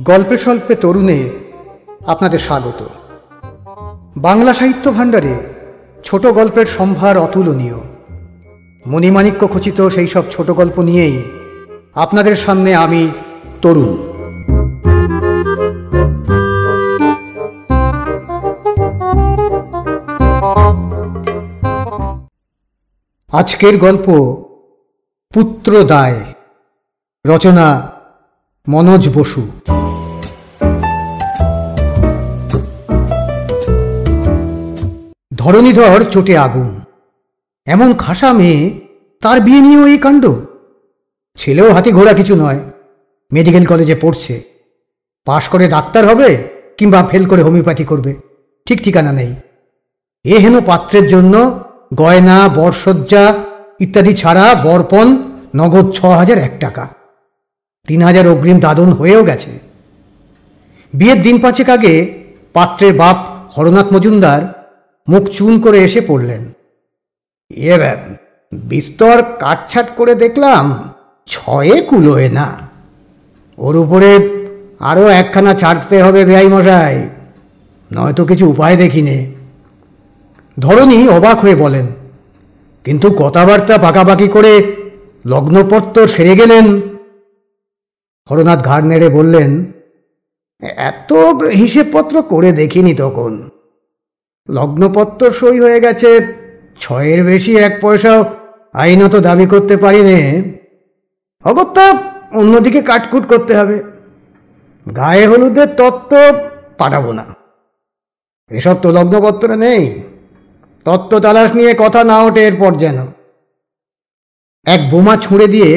গল্পে স্বল্পে তরুণে আপনাদের স্বাগত। বাংলা সাহিত্য ভাণ্ডারে ছোট গল্পের সম্ভার অতুলনীয়। মণিমাণিক্য খচিত সেই সব ছোট গল্প নিয়েই আপনাদের সামনে আমি তরুণ। আজকের গল্প পুত্রদায়, রচনা মনোজ বসু। ধরণীধর চোটে আগুন। এমন খাসা মেয়ে, তার বিয়ে নিয়েও এই কাণ্ড। ছেলেও হাতি ঘোড়া কিছু নয়, মেডিকেল কলেজে পড়ছে। পাশ করে ডাক্তার হবে কিংবা ফেল করে হোমিওপ্যাথি করবে, ঠিক ঠিকানা নেই। এ হেন পাত্রের জন্য গয়না, বরসজ্জা ইত্যাদি ছাড়া বরপণ নগদ ৬,০০০ টাকা, ৩,০০০ অগ্রিম দাদন হয়েও গেছে। বিয়ের দিন পাঁচেক আগে পাত্রের বাপ হরনাথ মজুমদার মুখ চুন করে এসে পড়লেন। বিস্তর কাটছাট করে দেখলাম, ৬ কুলোয় না। ওর উপরে আরও একখানা ছাড়তে হবে বেআই মশাই, নয়তো কিছু উপায় দেখিনে। ধরণী অবাক হয়ে বলেন, কিন্তু কথাবার্তা পাকাপাকি করে লগ্নপত্র সেরে গেলেন। হরনাথ ঘাড় নেড়ে বললেন, এত হিসেবপত্র করে দেখিনি তখন। লগ্নপত্র সই হয়ে গেছে, ৬-এর বেশি ১ পয়সাও আইনত দাবি করতে পারি নে। অগত্যা অন্যদিকে কাটকুট করতে হবে। গায়ে হলুদের তত্ত্ব পাঠাবো না, এসব তো লগ্নপত্রে নেই। তত্ত্ব তালাশ নিয়ে কথা না ওঠে এরপর যেন। এক বোমা ছুঁড়ে দিয়ে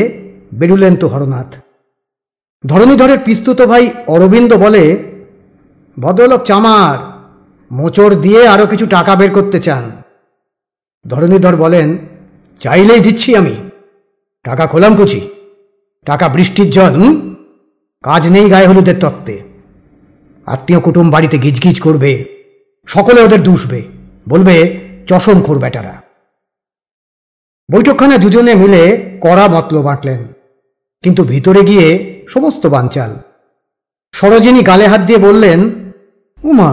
বেরুলেন তো হরনাথ। ধরণীধরের পিস্তুত ভাই অরবিন্দ বলে, ভদ্রলোক চামার, মোচড় দিয়ে আরো কিছু টাকা বের করতে চান। ধরণীধর বলেন, চাইলেই দিচ্ছি আমি। টাকা খোলাম কুচি, টাকা বৃষ্টির জল। কাজ নেই গায়ে হলুদের তত্ত্বে। আত্মীয় কুটুম বাড়িতে গিজগিজ করবে, সকলে ওদের দুষবে, বলবে চশমখোর বেটারা। বৈঠকখানে দুজনে মিলে কড়া মতলব বাঁটলেন, কিন্তু ভিতরে গিয়ে সমস্ত বানচাল। সরোজিনী গালে হাত দিয়ে বললেন, উমা,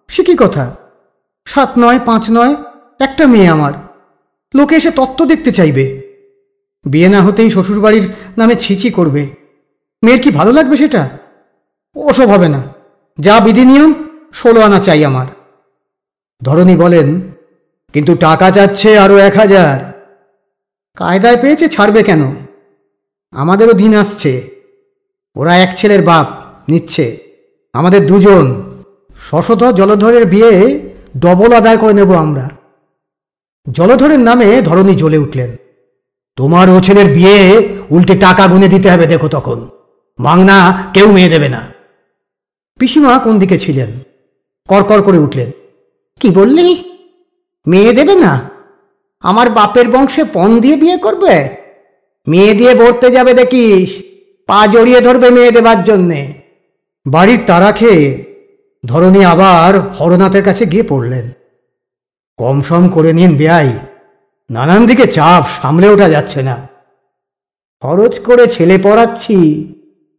সে কি কথা? ৭ নয় ৫ নয়, একটা মেয়ে আমার। লোকে এসে তত্ত্ব দেখতে চাইবে। বিয়ে না হতেই শ্বশুরবাড়ির নামে ছিছি করবে। মেয়ের কি ভালো লাগবে সেটা? ওসব হবে না। যা বিধি নিয়ম ১৬ আনা চাই আমার। ধরণী বলেন, কিন্তু টাকা চাচ্ছে আরো ১,০০০। কায়দায় পেয়েছে, ছাড়বে কেন? আমাদেরও দিন আসছে। ওরা এক ছেলের বাপ নিচ্ছে, আমাদের দুজন। শশধর জলধরের বিয়ে ডবল আদায় করে নেব আমরা। জলধরের নামে ধরণী জ্বলে উঠলেন। তোমার ও ছেলের বিয়ে উল্টে টাকা গুনে দিতে হবে, দেখো তখন। মাংনা কেউ মেয়ে দেবে না। পিসিমা কোন দিকে ছিলেন, করকর করে উঠলেন, কি বললি? মেয়ে দেবে না? আমার বাপের বংশে পণ দিয়ে বিয়ে করবে? মেয়ে দিয়ে ভরতে যাবে দেখিস, পা জড়িয়ে ধরবে মেয়ে দেবার জন্যে। বাড়ির তাড়া খেয়ে ধরণী আবার হরনাথের কাছে গিয়ে পড়লেন। কম সম করে নিন বেয়াই, নানান দিকে চাপ সামলে ওঠা যাচ্ছে না। খরচ করে ছেলে পড়াচ্ছি,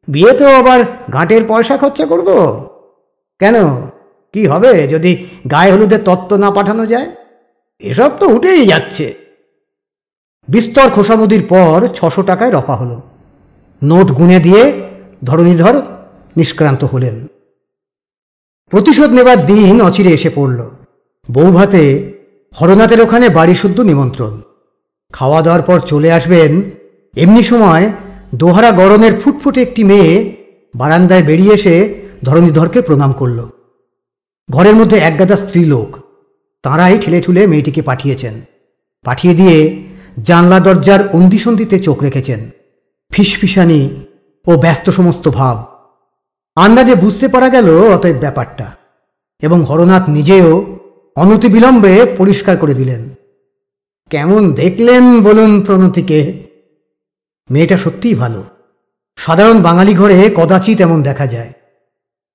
বিয়ে তো আবার ঘাটের পয়সা খরচা করব। কেন, কি হবে যদি গায়ে হলুদের তত্ত্ব না পাঠানো যায়? এসব তো উঠেই যাচ্ছে। বিস্তর খোসামুদির পর ৬০০ টাকায় রফা হলো। নোট গুনে দিয়ে ধরণীধর নিষ্ক্রান্ত হলেন। প্রতিশোধ নেবার দিন অচিরে এসে পড়ল। বৌভাতে হরনাথের ওখানে বাড়ি শুদ্ধ নিমন্ত্রণ। খাওয়া দাওয়ার পর চলে আসবেন। এমনি সময় দোহারা গড়নের ফুটফুটে একটি মেয়ে বারান্দায় বেরিয়ে এসে ধরণীধরকে প্রণাম করল। ঘরের মধ্যে একগাদা স্ত্রীলোক, তাঁরাই ঠেলে ঠুলে মেয়েটিকে পাঠিয়েছেন। পাঠিয়ে দিয়ে জানলা দরজার অন্দিসন্ধিতে চোখ রেখেছেন। ফিসফিসানি ও ব্যস্ত সমস্ত ভাব। আন্দাজে বুঝতে পারা গেল অতএব ব্যাপারটা, এবং হরনাথ নিজেও অনতিবিলম্বে পরিষ্কার করে দিলেন। কেমন দেখলেন বলুন প্রণতিকে? মেয়েটা সত্যিই ভালো। সাধারণ বাঙালি ঘরে কদাচিৎ এমন দেখা যায়।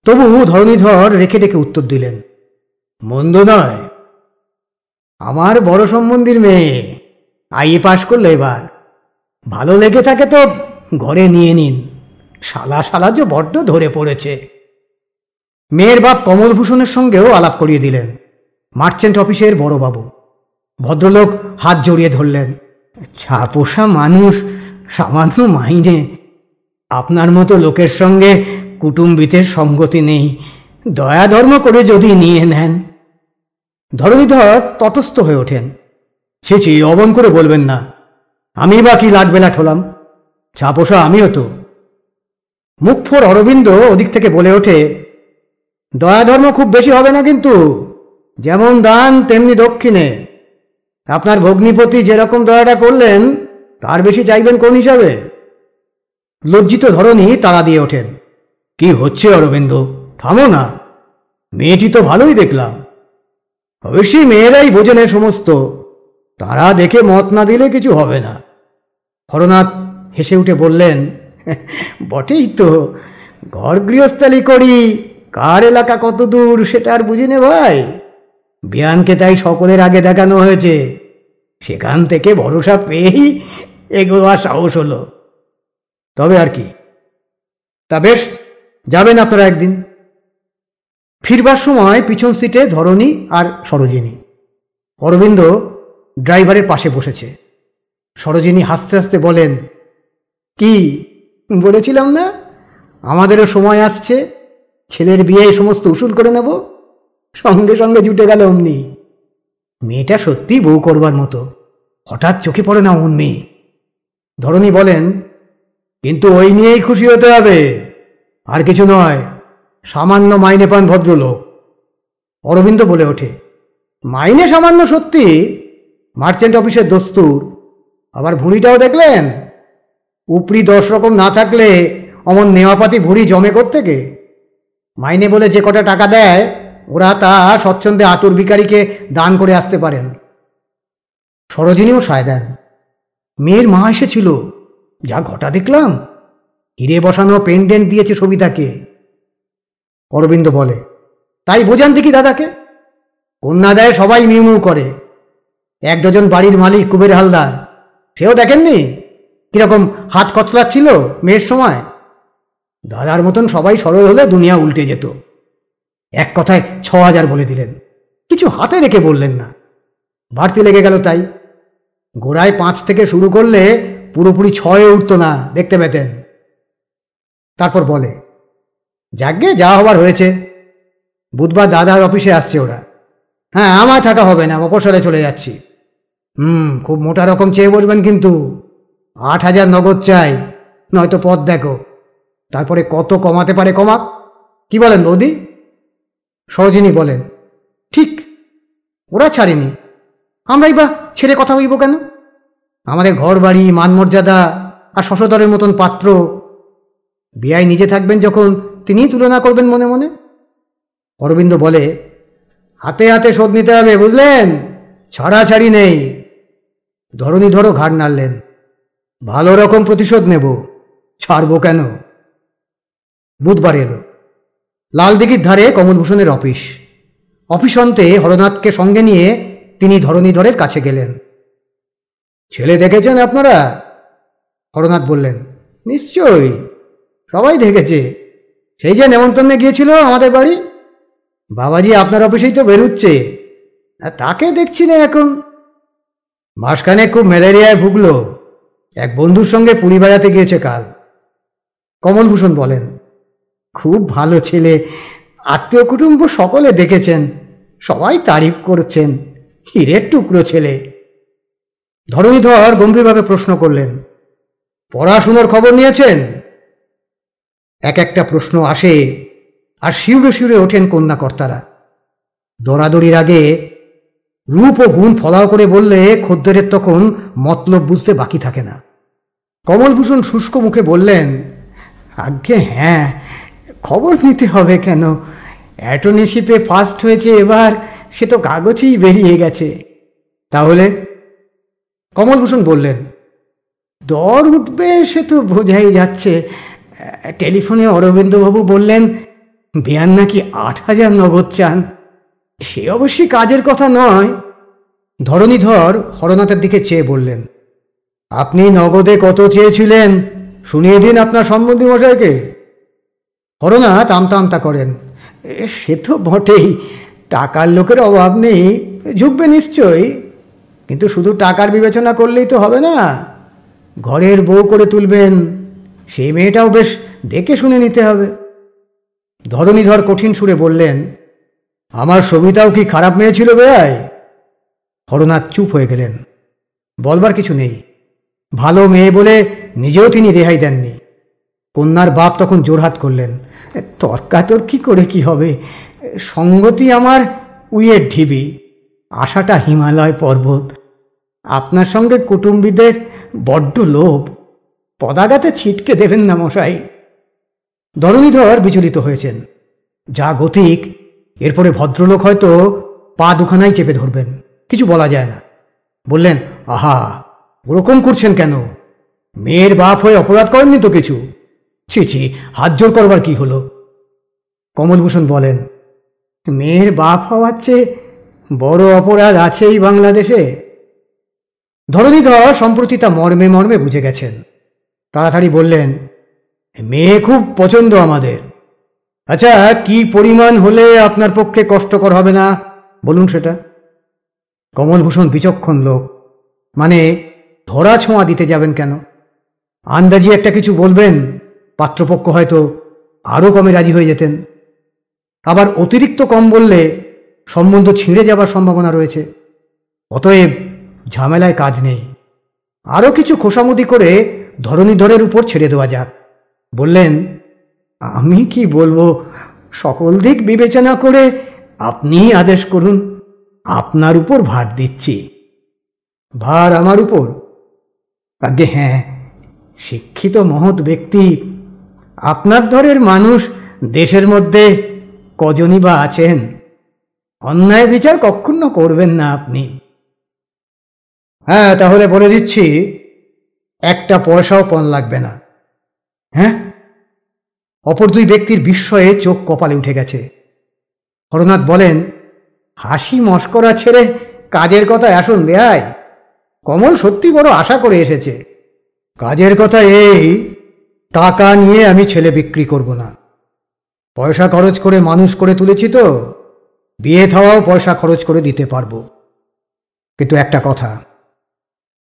তবু ধরণীধর রেখে ডেকে উত্তর দিলেন, মন্দ নয়। আমার বড় সম্বন্ধীর মেয়ে, আইএ পাশ করলো এবার। ভালো লেগে থাকে তো ঘরে নিয়ে নিন, শালা শালা যে বড্ড ধরে পড়েছে। মেয়ের বাপ কমলভূষণের সঙ্গেও আলাপ করিয়ে দিলেন, মার্চেন্ট অফিসের বড়বাবু। ভদ্রলোক হাত জড়িয়ে ধরলেন। ছাপোষা মানুষ, সামান্য মাইনে। আপনার মতো লোকের সঙ্গে কুটুম্বিতের সঙ্গতি নেই, দয়া ধর্ম করে যদি নিয়ে নেন। ধরণীধর তটস্থ হয়ে ওঠেন। ছি, অবন করে বলবেন না, আমি বা কি লাটবেলা ঠোলাম? ছাপোষা আমিও তো। মুখফোর অরবিন্দ ওদিক থেকে বলে ওঠে, দয়া ধর্ম খুব বেশি হবে না কিন্তু, যেমন দান তেমনি দক্ষিণে। আপনার ভগ্নিপতি যেরকম দয়াটা করলেন তার বেশি চাইবেন কোন হিসাবে? লজ্জিত ধরণী তাড়া দিয়ে ওঠেন। কি হচ্ছে অরবিন্দ, থামো না, মেয়েটি তো ভালোই দেখলাম। অবশ্যই মেয়েরাই বোঝেন সমস্ত, তারা দেখে মত না দিলে কিছু হবে না। হরনাথ হেসে উঠে বললেন, বটেই তো, ঘর গৃহস্থালি করি, কার এলাকা কত দূর সেটা আর বুঝি নে ভাই। বিয়ানকে তাই সকলের আগে দেখানো হয়েছে, সেখান থেকে ভরসা পেয়েই এগোয়া সাহস হলো। তবে আর কি, তা বেশ, যাবেন আপনারা একদিন। ফিরবার সময় পিছন সিটে ধরণী আর সরোজিনী। অরবিন্দ ড্রাইভারের পাশে বসেছে। সরোজিনী হাসতে হাসতে বলেন, কি বলেছিলাম না, আমাদেরও সময় আসছে, ছেলের বিয়ে সমস্ত উসুল করে নেব। সঙ্গে সঙ্গে জুটে গেল অমনি। মেয়েটা সত্যি বউ করবার মতো, হঠাৎ চোখে পড়ে না অমন মেয়ে। ধরণী বলেন, কিন্তু ওই নিয়েই খুশি হতে হবে, আর কিছু নয়। সামান্য মাইনে পান ভদ্রলোক। অরবিন্দ বলে ওঠে, মাইনে সামান্য সত্যি, মার্চেন্ট অফিসের দস্তুর। আবার ভুঁড়িটাও দেখলেন, উপরি 10 রকম না থাকলে অমন নেওয়াপাতি ভুঁড়ি জমে কোত্থেকে? মাইনে বলে যে কটা টাকা দেয়, ওরা তা স্বচ্ছন্দে আতুর ভিখারিকে দান করে আসতে পারেন। সরোজিনীও সায় দেন। মেয়ের মা এসেছিল, যা ঘটা দেখলাম, হিরে বসানো পেন্ডেন্ট দিয়েছে সবিতাকে। অরবিন্দ বলে, তাই বোঝান দেখি দাদাকে। কন্যা দেয় সবাই মিউ করে। 1 ডজন বাড়ির মালিক কুবের হালদার, সেও দেখেননি কিরকম হাত কচলাচ্ছিল মেয়ের সময়? দাদার মতন সবাই সরল হলে দুনিয়া উল্টে যেত। এক কথায় 6000 বলে দিলেন, কিছু হাতে রেখে বললেন না। বাড়তি লেগে গেল তাই। গোড়ায় 5 থেকে শুরু করলে পুরোপুরি 6-এ উঠত না, দেখতে পেতেন। তারপর বলে, যাগ্গে যা হবার হয়েছে। বুধবার দাদার অফিসে আসছে ওরা। হ্যাঁ, আমার থাকা হবে না, মফস্বলে চলে যাচ্ছি। খুব মোটা রকম চেয়ে বলবেন কিন্তু। 8000 নগদ চাই, নয়তো পথ দেখো। তারপরে কত কমাতে পারে কমাক। কি বলেন বৌদি? সরোজিনী বলেন, ঠিক, ওরা ছাড়েনি, আমরাই বা ছেড়ে কথা হইব কেন? আমাদের ঘর বাড়ি, মান মর্যাদা আর শশধরের মতন পাত্র। বিয়ায় নিজে থাকবেন যখন, তিনিই তুলনা করবেন মনে মনে। অরবিন্দ বলে, হাতে হাতে শোধ নিতে হবে, বুঝলেন? ছাড়াছাড়ি নেই। ধরণীধরও ঘাড় নাড়লেন। ভালো রকম প্রতিশোধ নেব, ছাড়বো কেন? বুধবার এলো। লালদিঘির ধারে কমলভূষণের অফিস। অফিস অন্তে হরনাথকে সঙ্গে নিয়ে তিনি ধরণীধরের কাছে গেলেন। ছেলে দেখেছেন আপনারা? হরনাথ বললেন, নিশ্চয়ই, সবাই দেখেছে। সেই যে নেমন্তন্নে গিয়েছিল আমাদের বাড়ি। বাবাজি আপনার অফিসেই তো বেরুচ্ছে, তাকে দেখছি না এখন। মাসখানে খুব ম্যালেরিয়ায় ভুগল, এক বন্ধুর সঙ্গে পুরী বেড়াতে গিয়েছে কাল। কমলভূষণ বলেন, খুব ভালো ছেলে, আত্মীয় কুটুম্ব সকলে দেখেছেন, সবাই তারিফ করছেন, হীরের টুকরো ছেলে। ধরণীধর গম্ভীরভাবে প্রশ্ন করলেন, পড়াশুনোর খবর নিয়েছেন? এক একটা প্রশ্ন আসে, আর শিউরে শিউরে ওঠেন কন্যাকর্তারা। দৌড়াদৌড়ির আগে রূপ ও গুণ ফলাও করে বললে খদ্দেরের তখন মতলব বুঝতে বাকি থাকে না। কমলভূষণ শুষ্ক মুখে বললেন, আজ্ঞে হ্যাঁ, খবর নিতে হবে কেন? অ্যাটর্নিশিপে ফার্স্ট হয়েছে এবার, সে তো কাগজেই বেরিয়ে গেছে। তাহলে? কমলভূষণ বললেন, দর উঠবে সে তো বোঝাই যাচ্ছে। টেলিফোনে অরবিন্দবাবু বললেন বিয়ান নাকি 8000 নগদ চান। সে অবশ্যই কাজের কথা নয়। ধরণীধর হরনাথের দিকে চেয়ে বললেন, আপনি নগদে কত চেয়েছিলেন শুনিয়ে দিন আপনার সম্বন্ধী মশাইকে। হরনাথ আমতা আমতা করেন। সে তো বটেই, টাকার লোকের অভাব নেই, ঝুঁকবে নিশ্চয়ই, কিন্তু শুধু টাকার বিবেচনা করলেই তো হবে না। ঘরের বউ করে তুলবেন, সেই মেয়েটাও বেশ দেখে শুনে নিতে হবে। ধরণীধর কঠিন সুরে বললেন, আমার সবিতাও কি খারাপ মেয়ে ছিল বেয়াই? হরনাথ চুপ হয়ে গেলেন। বলবার কিছু নেই, ভালো মেয়ে বলে নিজেও তিনি রেহাই দেননি। কন্যার বাপ তখন জোরহাত করলেন, তর্কাতর্কি করে কি হবে, সঙ্গতি আমার উইয়ের ঢিবি, আশাটা হিমালয় পর্বত। আপনার সঙ্গে কুটুম্বীদের বড্ড লোভ, পদাঘাতে ছিটকে দেবেন না মশাই। ধরণীধর বিচলিত হয়েছেন। যা গতিক, এরপরে ভদ্রলোক হয়তো পা দুখানাই চেপে ধরবেন, কিছু বলা যায় না। বললেন, আহা, ওরকম করছেন কেন? মেয়ের বাপ হয়ে অপরাধ করেননি তো কিছু? ছি ছি, হাত জোর করবার কি হলো? কমলভূষণ বলেন, মেয়ের বাপ হওয়ার চেয়ে বড় অপরাধ আছে এই বাংলাদেশে? ধরণীধর সম্প্রতি তা মর্মে মর্মে বুঝে গেছেন। তাড়াতাড়ি বললেন, মেয়ে খুব পছন্দ আমাদের। আচ্ছা, কি পরিমাণ হলে আপনার পক্ষে কষ্টকর হবে না বলুন সেটা? কমলভূষণ বিচক্ষণ লোক, মানে ধরা ছোঁয়া দিতে যাবেন কেন? আন্দাজি একটা কিছু বলবেন, পাত্রপক্ষ হয়তো আরও কমে রাজি হয়ে যেতেন। আবার অতিরিক্ত কম বললে সম্বন্ধ ছিঁড়ে যাবার সম্ভাবনা রয়েছে। অতএব ঝামেলায় কাজ নেই, আরও কিছু খোসামুদি করে ধরণীধরের উপর ছেড়ে দেওয়া যাক। বললেন, আমি কি বলবো, সকল দিক বিবেচনা করে আপনিই আদেশ করুন, আপনার উপর ভার দিচ্ছি। ভার আমার উপর? আগে হ্যাঁ, শিক্ষিত মহৎ ব্যক্তি, আপনার ধরের মানুষ দেশের মধ্যে কজনই বা আছেন? অন্যায় বিচার কখনো করবেন না আপনি। হ্যাঁ, তাহলে বলে দিচ্ছি, একটা পয়সাও পণ লাগবে না। হ্যাঁ? অপর দুই ব্যক্তির বিস্ময়ে চোখ কপালে উঠে গেছে। হরনাথ বলেন, হাসি মস্করা ছেড়ে কাজের কথায় আসুন বেয়াই। কমল সত্যি বড় আশা করে এসেছে। কাজের কথা এই, টাকা নিয়ে আমি ছেলে বিক্রি করব না। পয়সা খরচ করে মানুষ করে তুলেছি তো, বিয়ে থাওয়াও পয়সা খরচ করে দিতে পারবো। কিন্তু একটা কথা,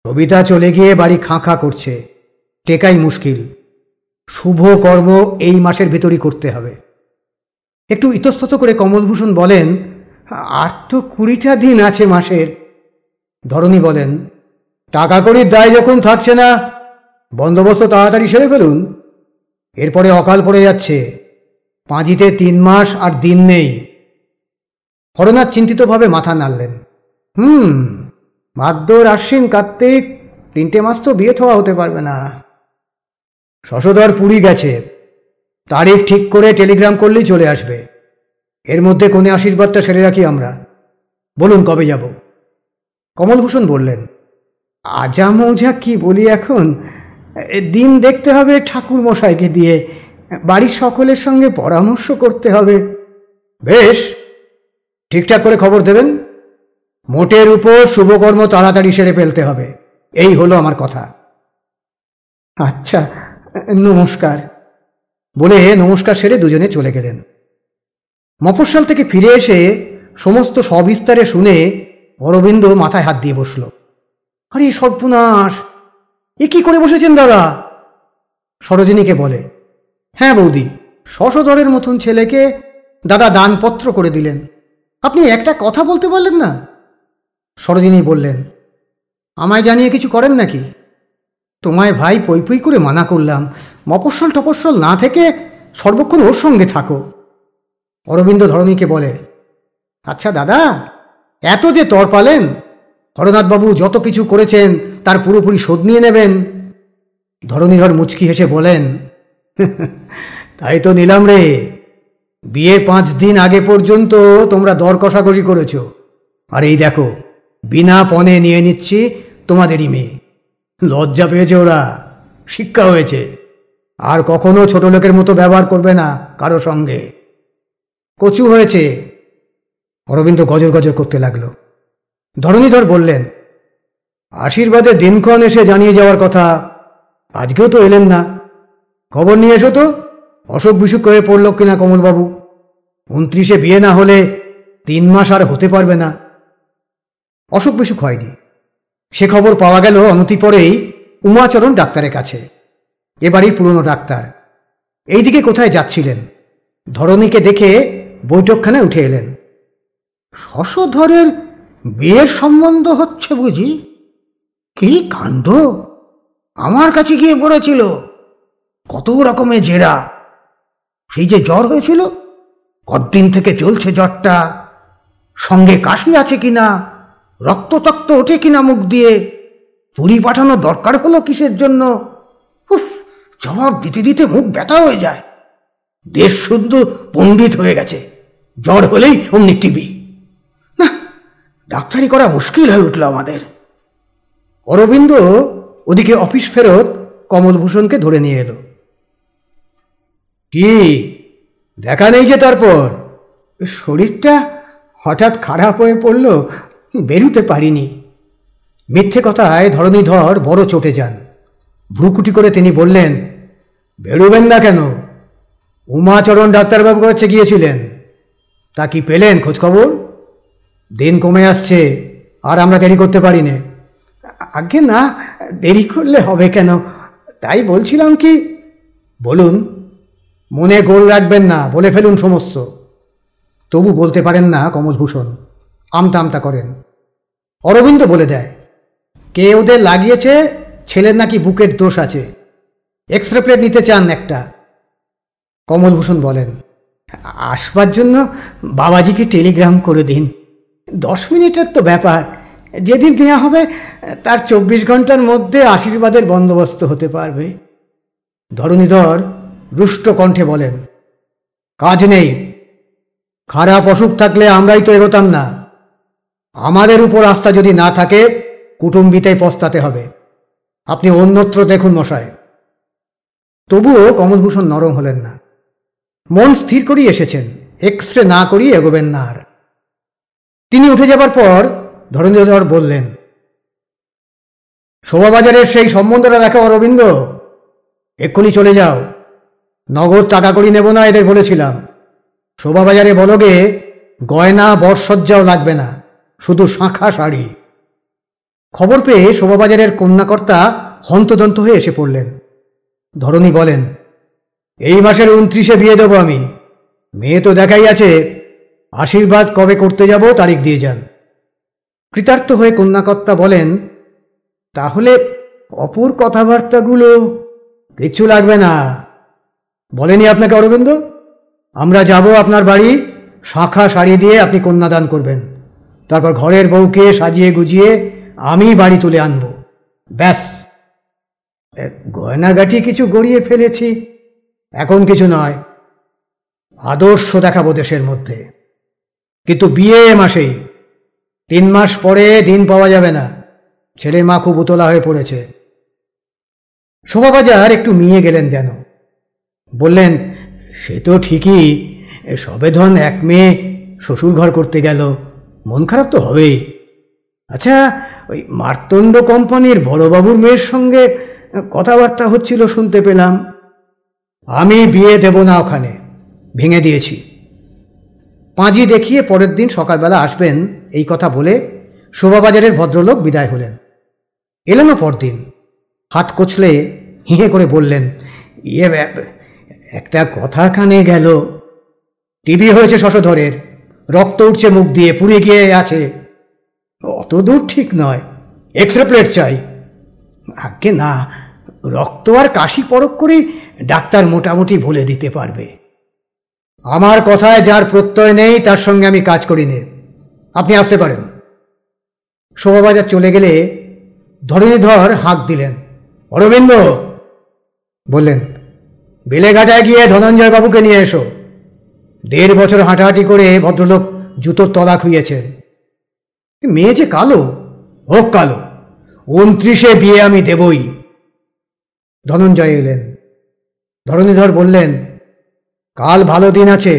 কবিতা চলে গিয়ে বাড়ি খাঁ খাঁ করছে, টেকাই মুশকিল। শুভ কর্ম এই মাসের ভেতরই করতে হবে। একটু ইতস্তত করে কমলভূষণ বলেন, আর তো 20টা দিন আছে মাসের। ধরণী বলেন, টাকা কড়ির দায় যখন থাকছে না, বন্দোবস্ত তাড়াতাড়ি সেরে ফেলুন। এরপরে অকাল পড়ে যাচ্ছে, পাঁজিতে 3 মাস আর দিন নেই। হরনাথ চিন্তিতভাবে মাথা নাড়লেন। ভাদ্র, আশ্বিন, কার্তিক, 3টে মাস তো বিয়ে থওয়া হতে পারবে না। শশধর পুরী গেছে, তারিখ ঠিক করে টেলিগ্রাম করলেই চলে আসবে। এর মধ্যে কোনে আশীর্বাদটা সেরে রাখি আমরা। বলুন কবে যাব? কমলভূষণ বললেন, আজা মৌজা কি বলি এখন, দিন দেখতে হবে ঠাকুর মশাইকে দিয়ে, বাড়ির সকলের সঙ্গে পরামর্শ করতে হবে। বেশ, ঠিকঠাক করে খবর দেবেন। মোটের উপর শুভকর্ম তাড়াতাড়ি সেরে ফেলতে হবে, এই হলো আমার কথা। আচ্ছা, নমস্কার বলে নমস্কার সেরে দুজনে চলে গেলেন। মফস্বল থেকে ফিরে এসে সমস্ত সবিস্তারে শুনে অরবিন্দ মাথায় হাত দিয়ে বসল। আরে সর্বনাশ, এ কি করে বসেছেন দাদা? সরোজিনীকে বলে, হ্যাঁ বৌদি, শশধরের মতন ছেলেকে দাদা দানপত্র করে দিলেন, আপনি একটা কথা বলতে পারলেন না? সরোজিনী বললেন, আমায় জানিয়ে কিছু করেন নাকি? তোমায় ভাই পই পই করে মানা করলাম, মফস্বল টপস্বল না থেকে সর্বক্ষণ ওর সঙ্গে থাকো। অরবিন্দ ধরণীকে বলে, আচ্ছা দাদা, এত যে তর পালেন, হরনাথবাবু যত কিছু করেছেন তার পুরোপুরি শোধ নিয়ে নেবেন। ধরণীধর মুচকি হেসে বলেন, তাই তো নিলাম রে। বিয়ে 5 দিন আগে পর্যন্ত তোমরা দর কষাকষি করেছ, আর এই দেখো বিনা পণে নিয়ে নিচ্ছি তোমাদেরই মেয়ে। লজ্জা পেয়েছে ওরা, শিক্ষা হয়েছে, আর কখনো ছোট লোকের মতো ব্যবহার করবে না কারো সঙ্গে। কচু হয়েছে। অরবিন্দ গজর গজর করতে লাগলো। ধরণীধর বললেন, আশীর্বাদে দিনক্ষণ এসে জানিয়ে যাওয়ার কথা, আজকেও তো এলেন না। খবর নিয়ে এসো তো, অসুখ বিসুখ হয়ে পড়ল কিনা কমলবাবু। 29-এ বিয়ে না হলে 3 মাস আর হতে পারবে না। অসুখ বিসুখ হয়নি, সে খবর পাওয়া গেল অনতি পরেই উমাচরণ ডাক্তারের কাছে। এবারই পুরনো ডাক্তার। এইদিকে কোথায় যাচ্ছিলেন, ধরণীকে দেখে বৈঠকখানে উঠে এলেন। শশধরের বিয়ের সম্বন্ধ হচ্ছে বুঝি? কি কাণ্ড! আমার কাছে গিয়ে পড়েছিল, কত রকমের জেরা। সেই যে জ্বর হয়েছিল, কতদিন থেকে চলছে জ্বরটা, সঙ্গে কাশি আছে কিনা, রক্ততক্ত ওঠে কিনা মুখ দিয়ে, পুরী পাঠানো দরকার হলো কিসের জন্য। উফ, জবাব দিতে দিতে মুখ ব্যথা হয়ে যায়। দেশ শুদ্ধ পণ্ডিত হয়ে গেছে, জ্বর হলেই অমনি টিবি। না, ডাক্তারি করা মুশকিল হয়ে উঠল আমাদের। অরবিন্দ ওদিকে অফিস ফেরত কমলভূষণকে ধরে নিয়ে এলো। কি দেখা নেই যে? তারপর শরীরটা হঠাৎ খারাপ হয়ে পড়ল, বেরুতে পারিনি। মিথ্যে কথায় ধরণীধর বড় চটে যান। ভ্রুকুটি করে তিনি বললেন, বেরোবেন না কেন? উমাচরণ ডাক্তারবাবুর কাছে গিয়েছিলেন, তা কি পেলেন খোঁজখবর? দিন কমে আসছে, আর আমরা দেরি করতে পারি না। আগে না, দেরি করলে হবে কেন, তাই বলছিলাম কি। বলুন, মনে গোল রাখবেন না, বলে ফেলুন সমস্ত। তবু বলতে পারেন না কমলভূষণ, আমতা আমতা করেন। অরবিন্দ বলে দেয়, কে ওদের লাগিয়েছে, ছেলের নাকি বুকের দোষ আছে, এক্সরে প্লেট নিতে চান একটা। কমলভূষণ বলেন, আসবার জন্য বাবাজিকে টেলিগ্রাম করে দিন। 10 মিনিটের তো ব্যাপার, যেদিন দেওয়া হবে তার 24 ঘন্টার মধ্যে আশীর্বাদের বন্দোবস্ত হতে পারবে। ধরণীধর রুষ্ট কণ্ঠে বলেন, কাজ নেই। খারাপ অসুখ থাকলে আমরাই তো এগোতাম না। আমাদের উপর আস্থা যদি না থাকে, কুটুম্বিতেই পস্তাতে হবে। আপনি অন্যত্র দেখুন মশাই। তবুও কমলভূষণ নরম হলেন না। মন স্থির করেই এসেছেন, এক্সরে না করিয়ে এগোবেন না আর। তিনি উঠে যাবার পর ধরণীধর বললেন, শোভাবাজারের সেই সম্বন্ধটা দেখো অরবিন্দ, এক্ষুনি চলে যাও। নগদ টাকা করি নেব না, এদের বলেছিলাম। শোভাবাজারে বলগে গয়না বরসজ্জাও লাগবে না, শুধু শাঁখা শাড়ি। খবর পেয়ে শোভাবাজারের কন্যাকর্তা হন্তদন্ত হয়ে এসে পড়লেন। ধরণী বলেন, এই মাসের 29-এ বিয়ে দেবো আমি। মেয়ে তো দেখাই আছে, আশীর্বাদ কবে করতে যাব তারিখ দিয়ে যান। কৃতার্থ হয়ে কন্যাকর্তা বলেন, তাহলে অপুর কথাবার্তাগুলো? কিচ্ছু লাগবে না। বলেনি আপনাকে অরবিন্দ? আমরা যাব আপনার বাড়ি, শাঁখা শাড়ি দিয়ে আপনি কন্যাদান করবেন। তারপর ঘরের বউকে সাজিয়ে গুজিয়ে আমি বাড়ি তুলে আনব। ব্যাস। গয়নাগাটি কিছু গড়িয়ে ফেলেছি, এখন কিছু নয়। আদর্শ দেখাবো দেশের মধ্যে। কিন্তু বিয়ে মাসেই, 3 মাস পরে দিন পাওয়া যাবে না। ছেলের মা খুব উতলা হয়ে পড়েছে। শোভাবাজার একটু মিয়ে গেলেন যেন। বললেন, সে তো ঠিকই, সবেধন এক মেয়ে শ্বশুর ঘর করতে গেল, মন খারাপ তো হবেই। আচ্ছা, ওই মার্তণ্ড কোম্পানির বড়বাবুর মেয়ের সঙ্গে কথাবার্তা হচ্ছিল শুনতে পেলাম। আমি বিয়ে দেব না ওখানে, ভেঙে দিয়েছি। পাঁজি দেখিয়ে পরের দিন সকালবেলা আসবেন এই কথা বলে শোভাবাজারের ভদ্রলোক বিদায় হলেন। এলেনও পরদিন। হাত কচলে হিঁহে করে বললেন, একটা কথা কানে গেল। টিবি হয়েছে শশধরের, রক্ত উঠছে মুখ দিয়ে, পুড়ে গিয়ে আছে। অত দূর ঠিক নয়, এক্সরে প্লেট চাই। আজ্ঞে না, রক্ত আর কাশি পরখ করে ডাক্তার মোটামুটি বলে দিতে পারবে। আমার কথায় যার প্রত্যয় নেই তার সঙ্গে আমি কাজ করি নে। আপনি আসতে পারেন। শোভাবাজার চলে গেলে ধরণীধর হাঁক দিলেন, অরবিন্দ। বললেন, বেলেঘাটায় গিয়ে ধনঞ্জয় বাবুকে নিয়ে এসো। 1.5 বছর হাঁটাহাঁটি করে ভদ্রলোক জুতোর তলা খুইয়েছেন। মেয়ে যে কালো, হোক কালো, 29-এ বিয়ে আমি দেবই। ধনঞ্জয় এলেন। ধরণীধর বললেন, কাল ভালো দিন আছে,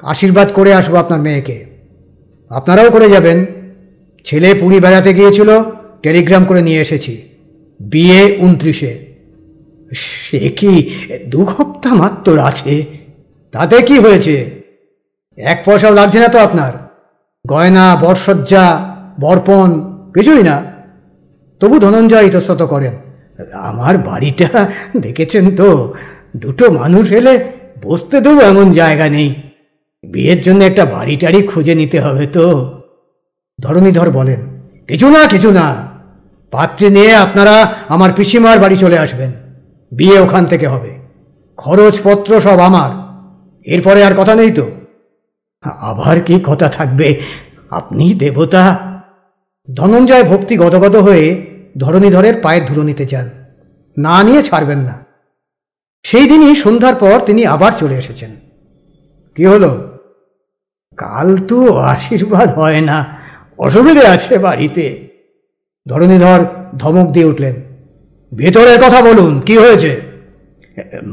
আশীর্বাদ করে আসবো আপনার মেয়েকে। আপনারাও করে যাবেন। ছেলে পুরী বেড়াতে গিয়েছিল, টেলিগ্রাম করে নিয়ে এসেছি। বিয়ে 29-এ। সে কি 2 সপ্তাহ মাত্র আছে, তাতে কি হয়েছে? 1 পয়সাও লাগছে না তো আপনার, গয়না বরসজ্জা বরপণ কিছুই না। তবু ধনঞ্জয় ইতস্তত করেন, আমার বাড়িটা দেখেছেন তো, 2 মানুষ এলে বসতে দেবো এমন জায়গা নেই, বিয়ের জন্য একটা বাড়ি টাড়ি খুঁজে নিতে হবে তো। ধরণীধর বলেন, কিছু না কিছু না, পাত্রী নিয়ে আপনারা আমার পিসিমার বাড়ি চলে আসবেন, বিয়ে ওখান থেকে হবে, খরচপত্র সব আমার, এরপরে আর কথা নেই তো। আবার কি কথা থাকবে, আপনি দেবতা। ধনঞ্জয় ভক্তি গদগদ হয়ে ধরণীধরের পায়ের ধুলো নিতে চান, না নিয়ে ছাড়বেন না। সেই দিনই সন্ধ্যার পর তিনি আবার চলে এসেছেন। কি হলো? কাল তো আশীর্বাদ হয় না, অসুবিধে আছে বাড়িতে। ধরণীধর ধমক দিয়ে উঠলেন, ভেতরের কথা বলুন, কি হয়েছে?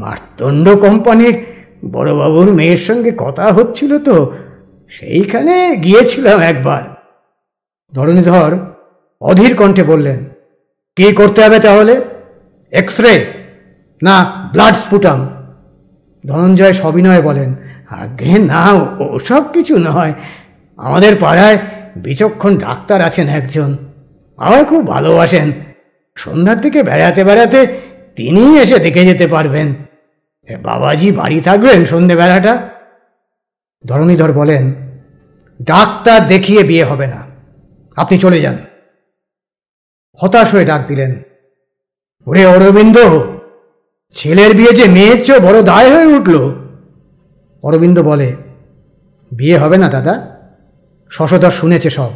মার্তণ্ড কোম্পানির বড়বাবুর মেয়ের সঙ্গে কথা হচ্ছিল তো, সেইখানে গিয়েছিলাম একবার। ধরণীধর অধীর কণ্ঠে বললেন, কি করতে হবে তাহলে? এক্স-রে না ব্লাড স্পুটাম? ধনঞ্জয় সবিনয়ে বলেন, আগে না, ওসব কিছু নয়, আমাদের পাড়ায় বিচক্ষণ ডাক্তার আছেন একজন, আমায় খুব ভালোবাসেন, সন্ধ্যার দিকে বেড়াতে বেড়াতে তিনিই এসে দেখে যেতে পারবেন। বাবাজি বাড়ি থাকবেন সন্ধেবেলাটা? ধরণীধর বলেন, ডাক্তার দেখিয়ে বিয়ে হবে না, আপনি চলে যান। হতাশ হয়ে ডাক দিলেন, ওরে অরবিন্দ, ছেলের বিয়ে যে মেয়ের চেয়ে বড় দায় হয়ে উঠল। অরবিন্দ বলে, বিয়ে হবে না দাদা, শশধর শুনেছে সব,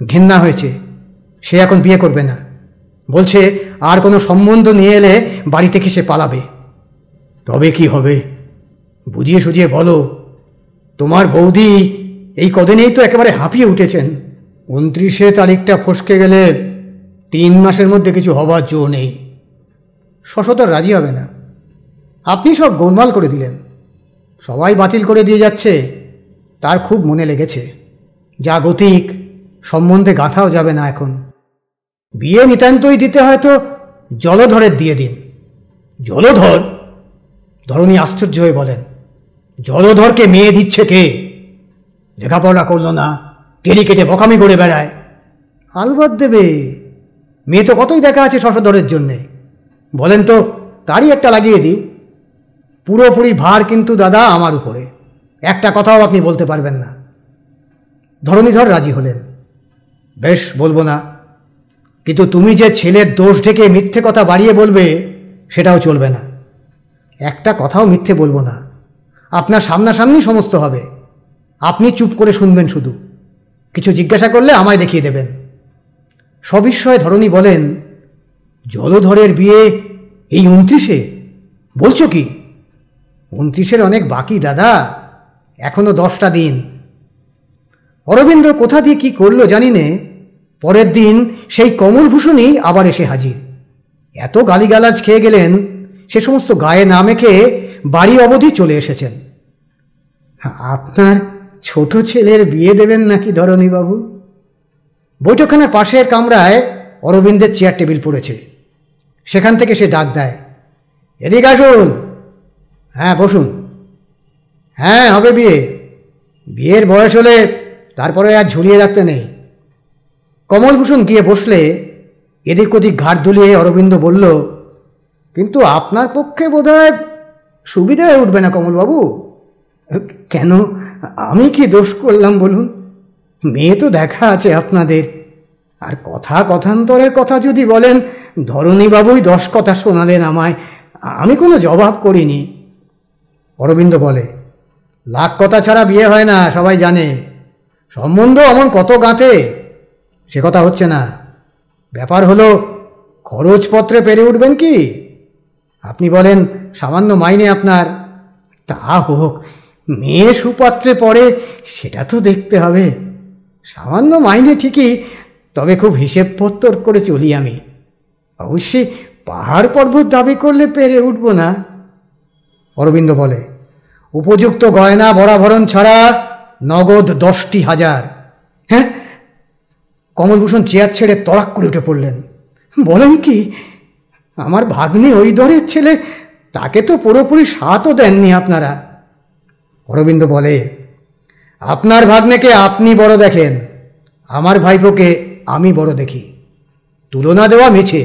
ঘেন্না হয়েছে, সে এখন বিয়ে করবে না, বলছে আর কোনো সম্বন্ধ নিয়ে এলে বাড়ি থেকে সে পালাবে। তবে কি হবে? বুঝিয়ে সুঝিয়ে বলো, তোমার বৌদি এই কদিনেই তো একেবারে হাঁপিয়ে উঠেছেন, 29 তারিখটা ফসকে গেলে 3 মাসের মধ্যে কিছু হবার জো নেই। শশধর রাজি হবে না, আপনি সব গোলমাল করে দিলেন, সবাই বাতিল করে দিয়ে যাচ্ছে, তার খুব মনে লেগেছে, যা গতিক সম্বন্ধে গাঁথাও যাবে না এখন, বিয়ে নিতান্তই দিতে হয়তো জলধরের দিয়ে দিন। জলধর? ধরণী আশ্চর্য হয়ে বলেন, জলধরকে মেয়ে দিচ্ছে কে? লেখাপড়া করলো না, কেলি কেটে বকামি করে বেড়ায়। আলবাদ দেবে, মেয়ে তো কতই দেখা আছে শশধরের জন্যে, বলেন তো তারই একটা লাগিয়ে দিই। পুরোপুরি ভার কিন্তু দাদা আমার উপরে, একটা কথাও আপনি বলতে পারবেন না। ধরণীধর রাজি হলেন, বেশ বলবো না, কিন্তু তুমি যে ছেলের দোষ ঢেকে মিথ্যে কথা বাড়িয়ে বলবে সেটাও চলবে না। একটা কথাও মিথ্যে বলবো না, আপনার সামনাসামনি সমস্ত হবে, আপনি চুপ করে শুনবেন, শুধু কিছু জিজ্ঞাসা করলে আমায় দেখিয়ে দেবেন। সবিস্ময়ে ধরণী বলেন, জলধরের বিয়ে এই 29-এ? বলছো কি? 29-এর অনেক বাকি দাদা, এখনো 10টা দিন। অরবিন্দ কোথা দিয়ে কি করলো জানি নে, পরের দিন সেই কমলভূষণই আবার এসে হাজির। এত গালিগালাজ খেয়ে গেলেন, সে সমস্ত গায়ে না মেখে বাড়ি অবধি চলে এসেছেন। আপনার ছোট ছেলের বিয়ে দেবেন নাকি ধরণীবাবু? বৈঠকখানার পাশের কামরায় অরবিন্দের চেয়ার টেবিল পড়েছে, সেখান থেকে সে ডাক দেয়, এদিকে আসুন। হ্যাঁ বসুন। হ্যাঁ হবে বিয়ে, বিয়ের বয়স হলে তারপরে আর ঝুলিয়ে রাখতে নেই। কমলভূষণ গিয়ে বসলে এদিক ওদিক ঘাট দুলিয়ে অরবিন্দ বলল, কিন্তু আপনার পক্ষে বোধহয় সুবিধা হয়ে উঠবে না কমলবাবু। কেন, আমি কি দোষ করলাম বলুন? মেয়ে তো দেখা আছে আপনাদের, আর কথান্তরের কথা যদি বলেন, ধরণীবাবুই 10 কথা শোনালেন আমায়, আমি কোনো জবাব করিনি। অরবিন্দ বলে, লাখ কথা ছাড়া বিয়ে হয় না, সবাই জানে, সম্বন্ধ অমন কত গাঁথে, সে কথা হচ্ছে না। ব্যাপার হলো খরচপত্রে পেরে উঠবেন কি? আপনি বলেন সামান্য মাইনে আপনার, তা হোক, মেয়ে সুপাত্রে পড়ে সেটা তো দেখতে হবে। সামান্য মাইনে ঠিকই, তবে খুব হিসেবপত্তর করে চলি আমি, অবশ্যই পাহাড় পর্বত দাবি করলে পেরে উঠব না। অরবিন্দ বলে, উপযুক্ত গয়না বরাভরণ ছাড়া নগদ 10,000। হ্যাঁ? কমলভূষণ চেয়ার ছেড়ে তড়াক করে উঠে পড়লেন, বলেন কি? আমার ভাগ্নি ওই দরের ছেলে, তাকে তো পুরোপুরি সাথও দেননি আপনারা। অরবিন্দ বলে, আপনার ভাগ্নেকে আপনি বড় দেখেন, আমার ভাইপোকে আমি বড় দেখি। তুলনা দেওয়া মিছে।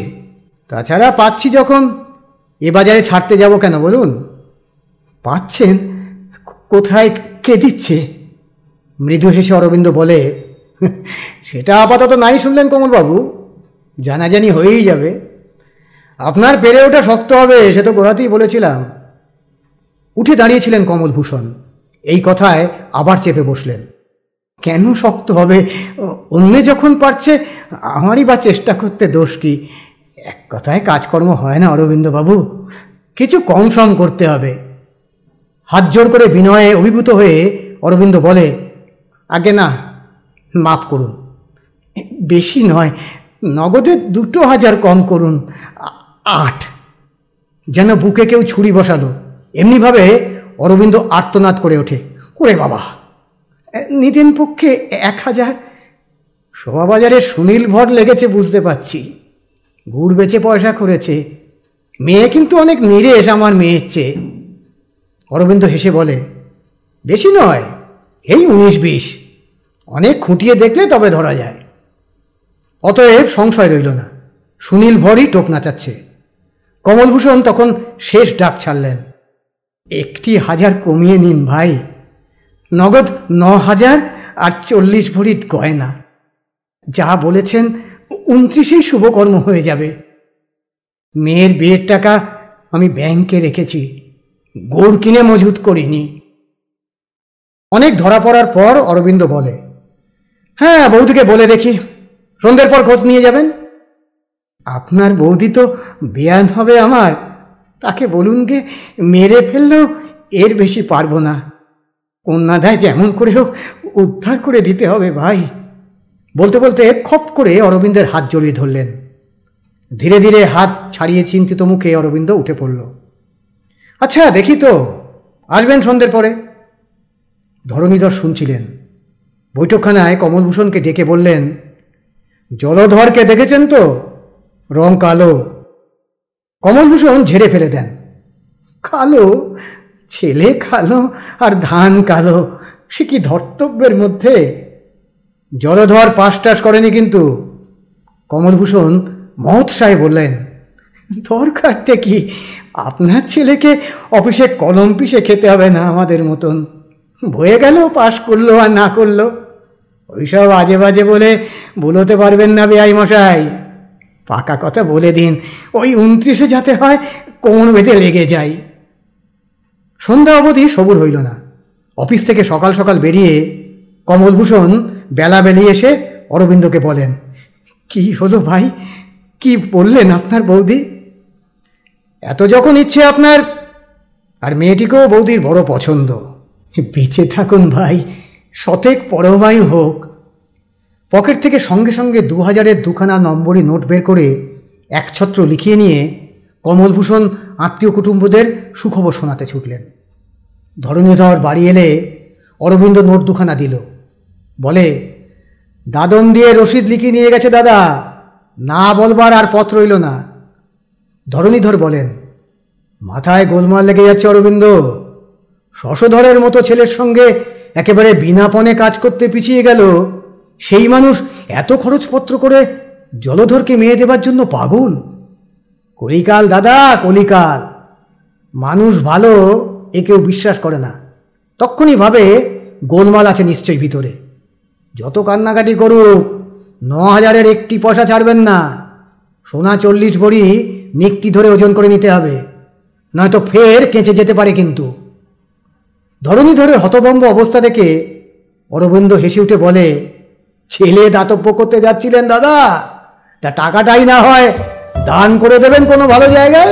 তাছাড়া পাচ্ছি যখন, এ বাজারে ছাড়তে যাব কেন বলুন? পাচ্ছেন কোথায়, কে দিচ্ছে? মৃদু হেসে অরবিন্দ বলে, সেটা আপাতত নাই শুনলেন কমলবাবু, জানাজানি হয়েই যাবে। আপনার পেরে ওঠা শক্ত হবে, সে তো গোড়াতেই বলেছিলাম। উঠে দাঁড়িয়েছিলেন কমলভূষণ, এই কথায় আবার চেপে বসলেন। কেন শক্ত হবে? অন্য যখন পারছে, আমারই বা চেষ্টা করতে দোষ কি? এক কথায় কাজকর্ম হয় না অরবিন্দবাবু, কিছু কম সম করতে হবে। হাত জোর করে বিনয়ে অভিভূত হয়ে অরবিন্দ বলে, আগে না, মাফ করুন, বেশি নয়, নগদে 2000 কম করুন, 8। যেন বুকে কেউ ছুরি বসালো, এমনিভাবে অরবিন্দ আর্তনাদ করে ওঠে, ওরে বাবা! নিতেন পক্ষে 1000? শোভাবাজারে সুনীল ভর লেগেছে বুঝতে পারছি, গুড় বেচে পয়সা করেছে। মেয়ে কিন্তু অনেক নিরেশ আমার মেয়ের চেয়ে। অরবিন্দ হেসে বলে, বেশি নয়, এই 19-20, অনেক খুঁটিয়ে দেখলে তবে ধরা যায়। অতএব সংশয় রইল না, সুনীল ভরই টোপ নাচাচ্ছে। কমলভূষণ তখন শেষ ডাক ছাড়লেন, 1000 কমিয়ে নিন ভাই, নগদ 9000 আর 40 ভরি গয়না। যা বলেছেন 29এই শুভকর্ম হয়ে যাবে। মেয়ের বিয়ের টাকা আমি ব্যাংকে রেখেছি, গোড় কিনে মজুত করিনি। অনেক ধরা পড়ার পর অরবিন্দ বলে, হ্যাঁ, বৌদিকে বলে দেখি, সন্ধ্যের পর খোঁজ নিয়ে যাবেন। আপনার বৌদি তো বেয়ান হবে আমার, তাকে বলুন গে, মেরে ফেললেও এর বেশি পারবো না। কন্যাদায় যেমন করে হোক উদ্ধার করে দিতে হবে ভাই। বলতে বলতে খপ করে অরবিন্দের হাত জড়িয়ে ধরলেন। ধীরে ধীরে হাত ছাড়িয়ে চিন্তিত মুখে অরবিন্দ উঠে পড়ল। আচ্ছা দেখি তো, আসবেন সন্ধ্যের পরে। ধরণীধর শুনছিলেন। বৈঠকখানায় কমলভূষণকে ডেকে বললেন, জলধরকে দেখেছেন তো? রং কালো। কমলভূষণ ঝেড়ে ফেলে দেন, কালো? ছেলে কালো আর ধান কালো, সে কি ধর্তব্যের মধ্যে? জলধর পাস টাস করেনি কিন্তু। কমলভূষণ মহোৎসাহে বললেন, দরকারটা কি? আপনার ছেলেকে অফিসে কলম পিষে খেতে হবে না আমাদের মতন। বয়ে গেল, পাশ করলো আর না করলো, ওইসব আজে বাজে বলে বলতে পারবেন না বেআই মশাই। পাকা কথা বলে দিন, ওই 29-এ যাতে হয় কোমর বেঁধে লেগে যাই। সন্ধ্যা অবধি সবুর হইল না। অফিস থেকে সকাল সকাল বেরিয়ে কমলভূষণ বেলা বেরিয়ে এসে অরবিন্দকে বলেন, কি হলো ভাই, কি বললেন আপনার বৌদি? এত যখন ইচ্ছে আপনার, আর মেয়েটিকেও বৌদির বড় পছন্দ। বেঁচে থাকুন ভাই, শতেক পরবায়ু হোক। পকেট থেকে সঙ্গে সঙ্গে 2000-এর 2খানা নম্বরই নোট বের করে একছত্র লিখিয়ে নিয়ে কমলভূষণ আত্মীয় কুটুম্বদের সুখবর শোনাতে ছুটলেন। ধরণীধর বাড়ি এলে অরবিন্দ নোট 2খানা দিল, বলে, দাদন দিয়ে রসিদ লিখিয়ে নিয়ে গেছে দাদা, না বলবার আর পথ রইল না। ধরণীধর বলেন, মাথায় গোলমাল লেগে যাচ্ছে অরবিন্দ। শশধরের মতো ছেলের সঙ্গে একেবারে বিনাপনে কাজ করতে পিছিয়ে গেল, সেই মানুষ এত খরচপত্র করে জলধরকে মেয়ে দেবার জন্য পাগল। কলিকাল দাদা, কলিকাল। মানুষ ভালো এ কেউ বিশ্বাস করে না, তক্ষুনি ভাবে গোলমাল আছে নিশ্চয়ই ভিতরে। যত কান্নাকাটি করুক, 9000-এর একটি পয়সা ছাড়বেন না। সোনা 40 ভরি নিক্তি ধরে ওজন করে নিতে হবে, নয়তো ফের কেঁচে যেতে পারে কিন্তু। ধরণীধরের হতভম্ব অবস্থা দেখে অরবিন্দ হেসে উঠে বলে, ছেলে দাতব্য করতে যাচ্ছিলেন দাদা, তা টাকাটাই না হয় দান করে দেবেন কোনো ভালো জায়গায়।